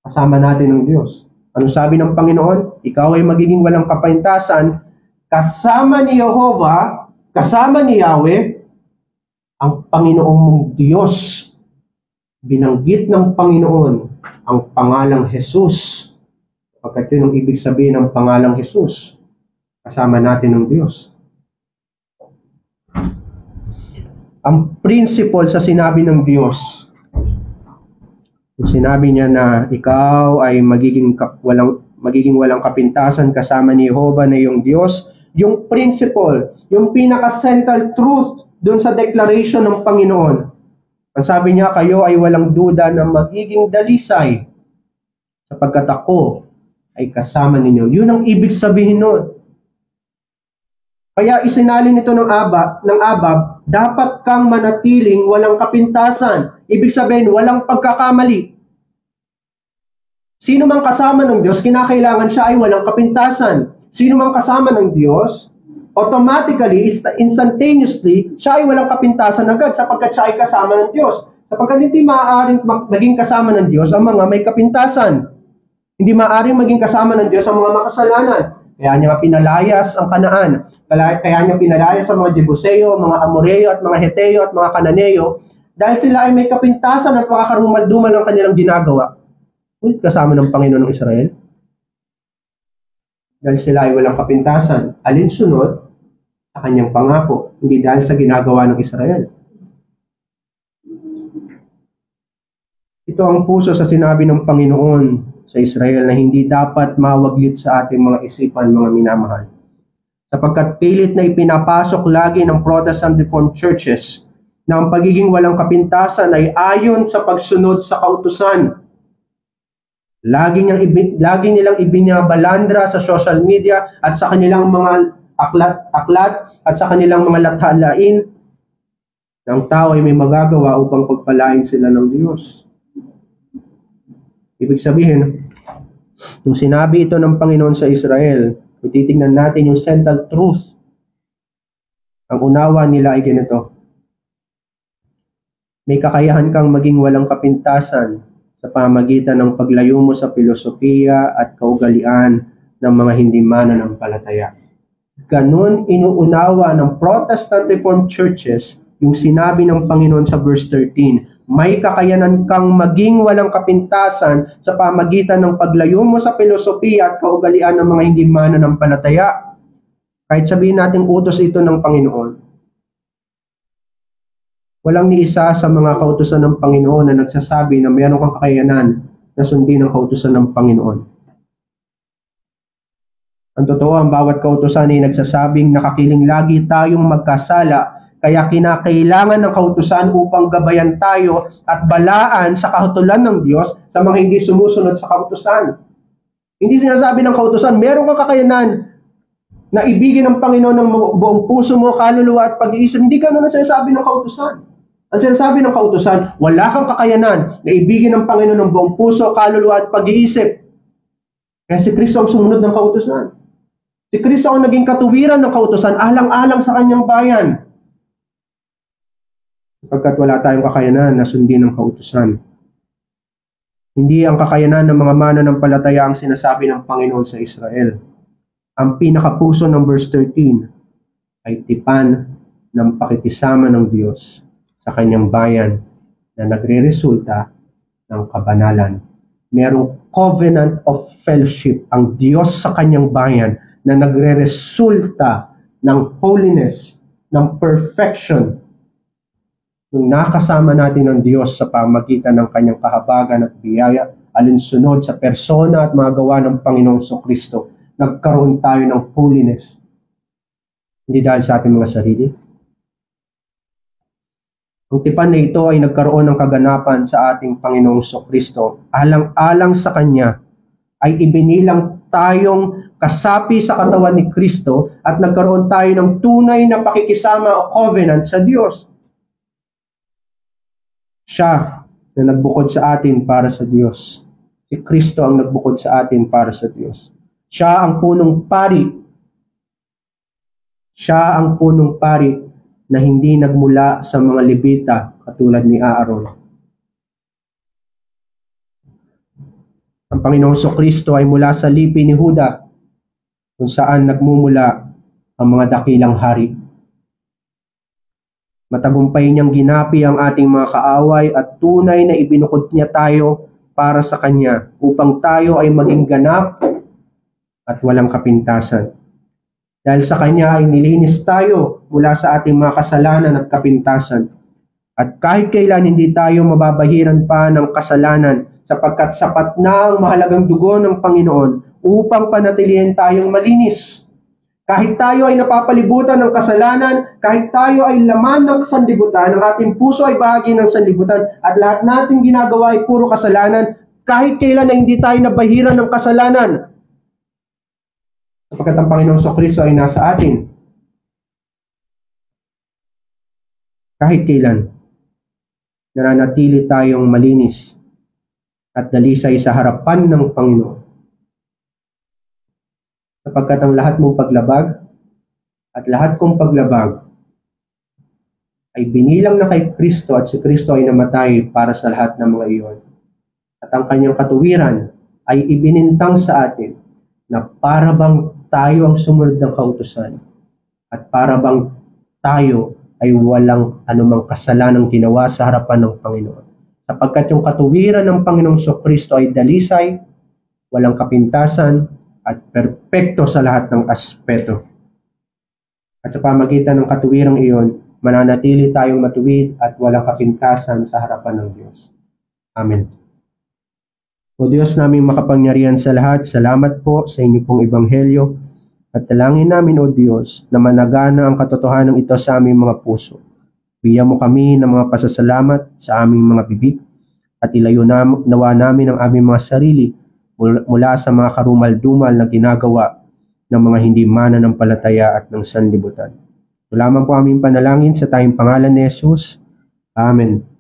[SPEAKER 1] kasama natin ng Diyos. Ano sabi ng Panginoon? Ikaw ay magiging walang kapintasan, kasama ni Jehovah, kasama ni Yahweh, ang Panginoong mong Diyos. Binanggit ng Panginoon ang pangalang Jesus. Pagkat yun ang ibig sabihin ng pangalang Jesus. Kasama natin ng Diyos. Ang principle sa sinabi ng Diyos, kung sinabi niya na ikaw ay magiging walang kapintasan kasama ni Jehovah na iyong Diyos, yung principle, yung pinaka-central truth doon sa declaration ng Panginoon. Ang sabi niya, kayo ay walang duda na magiging dalisay sapagkat ako ay kasama ninyo. Yun ang ibig sabihin nun. Kaya isinalin ito ng Abab, dapat kang manatiling walang kapintasan. Ibig sabihin, walang pagkakamali. Sino mang kasama ng Diyos, kinakailangan siya ay walang kapintasan. Sino mang kasama ng Diyos, automatically, instantaneously, siya ay walang kapintasan agad sapagkat siya ay kasama ng Diyos. Sapagkat hindi maaaring maging kasama ng Diyos ang mga may kapintasan. Hindi maaaring maging kasama ng Diyos ang mga makasalanan. Kaya niya pinalayas ang Kanaan. Kaya niya pinalayas ang mga Jebuseo, mga Amoreo at mga Heteo at mga Kananeo dahil sila ay may kapintasan at makakarumal-dumal ang kanilang ginagawa. Ngunit kasama ng Panginoon ng Israel. Dahil sila ay walang kapintasan, alinsunod sa kanyang pangako, hindi dahil sa ginagawa ng Israel. Ito ang puso sa sinabi ng Panginoon sa Israel na hindi dapat mawaglit sa ating mga isipan, mga minamahal. Sapagkat pilit na ipinapasok lagi ng Protestant Reformed Churches na ang pagiging walang kapintasan ay ayon sa pagsunod sa kautusan. Lagi nilang ibinabalandra sa social media at sa kanilang mga aklat at sa kanilang mga lathalain na ang tao ay may magagawa upang pagpalain sila ng Diyos. Ibig sabihin, nung sinabi ito ng Panginoon sa Israel, titingnan natin yung central truth. Ang unawa nila ay ganito. May kakayahan kang maging walang kapintasan sa pamagitan ng paglayo mo sa filosofiya at kaugalian ng mga hindi mananampalataya. Ganun inuunawa ng Protestant Reformed Churches yung sinabi ng Panginoon sa verse 13, may kakayanan kang maging walang kapintasan sa pamagitan ng paglayo mo sa filosofiya at kaugalian ng mga hindi mananampalataya. Kahit sabihin natin utos ito ng Panginoon, walang ni isa sa mga kautusan ng Panginoon na nagsasabi na mayroon kang kakayanan na sundin ang kautusan ng Panginoon. Ang totoo, ang bawat kautusan ay nagsasabing nakakiling lagi tayong magkasala Kaya kinakailangan ng kautusan upang gabayan tayo at balaan sa kahatulan ng Diyos sa mga hindi sumusunod sa kautusan. Hindi sinasabi ng kautusan, meron kang kakayanan na ibigin ng Panginoon ng buong puso mo, kaluluwa at pag-iisip. Hindi ganun ang sinasabi ng kautusan. Ang sinasabi ng kautusan, wala kang kakayanan na ibigin ng Panginoon ng buong puso, kaluluwa at pag-iisip. Kaya si Kristo ang sumunod ng kautusan. Si Kristo ang naging katuwiran ng kautusan, alang-alang sa kanyang bayan. Sapagkat wala tayong kakayanan na sundin ng kautusan. Hindi ang kakayanan ng mga mananampalataya ang sinasabi ng Panginoon sa Israel. Ang pinakapuso ng verse 13 ay tipan ng pakikisama ng Diyos sa kanyang bayan na nagre-resulta ng kabanalan. Merong covenant of fellowship ang Diyos sa kanyang bayan na nagre-resulta ng holiness, ng perfection. Nung nakasama natin ang Diyos sa pamagitan ng kanyang kahabagan at biyaya, alinsunod sa persona at mga gawa ng Panginoong Kristo, nagkaroon tayo ng holiness. Hindi dahil sa ating mga sarili. Ang tipan na ito ay nagkaroon ng kaganapan sa ating Panginoong Kristo. Alang-alang sa Kanya ay ibinilang tayong kasapi sa katawan ni Kristo at nagkaroon tayo ng tunay na pakikisama o covenant sa Diyos. Siya na nagbukod sa atin para sa Diyos. Si Kristo ang nagbukod sa atin para sa Diyos. Siya ang punong pari. Siya ang punong pari na hindi nagmula sa mga Levita katulad ni Aaron. Ang Panginoong Kristo ay mula sa lipi ni Huda kung saan nagmumula ang mga dakilang hari. Matagumpay niyang ginapi ang ating mga kaaway at tunay na ibinukod niya tayo para sa Kanya upang tayo ay maging ganap at walang kapintasan. Dahil sa Kanya ay nilinis tayo mula sa ating mga kasalanan at kapintasan. At kahit kailan hindi tayo mababahiran pa ng kasalanan sapagkat sapat na ang mahalagang dugo ng Panginoon upang panatilihin tayong malinis. Kahit tayo ay napapalibutan ng kasalanan, kahit tayo ay laman ng sanlibutan, ang ating puso ay bahagi ng sanlibutan, at lahat nating ginagawa ay puro kasalanan, kahit kailan na hindi tayo nabahiran ng kasalanan. Sapagkat ang Panginoong Kristo ay nasa atin. Kahit kailan, nananatili tayong malinis at dalisay sa harapan ng Panginoon. Sapagkat ang lahat mong paglabag at lahat kong paglabag ay binilang na kay Kristo at si Kristo ay namatay para sa lahat ng mga iyon. At ang kanyang katuwiran ay ibinintang sa atin na para bang tayo ang sumunod ng kautusan at para bang tayo ay walang anumang kasalanang ginawa sa harapan ng Panginoon. Sapagkat yung katuwiran ng Panginoong Kristo ay dalisay, walang kapintasan, at perpekto sa lahat ng aspeto. At sa pamagitan ng katuwirang iyon, mananatili tayong matuwid at walang kapintasan sa harapan ng Diyos. Amen. O Diyos naming makapangyarihan sa lahat, salamat po sa inyo pong ebanghelyo at dalangin namin, O Diyos, na managana ang katotohanan ito sa aming mga puso. Bigyan mo kami ng mga pasasalamat sa aming mga bibig at ilayo nawa namin ang aming mga sarili mula sa mga karumal-dumal na ginagawa ng mga hindi mananampalataya at ng sanlibutan. Ito lamang po aming panalangin sa tayong pangalan ni Jesus. Amen.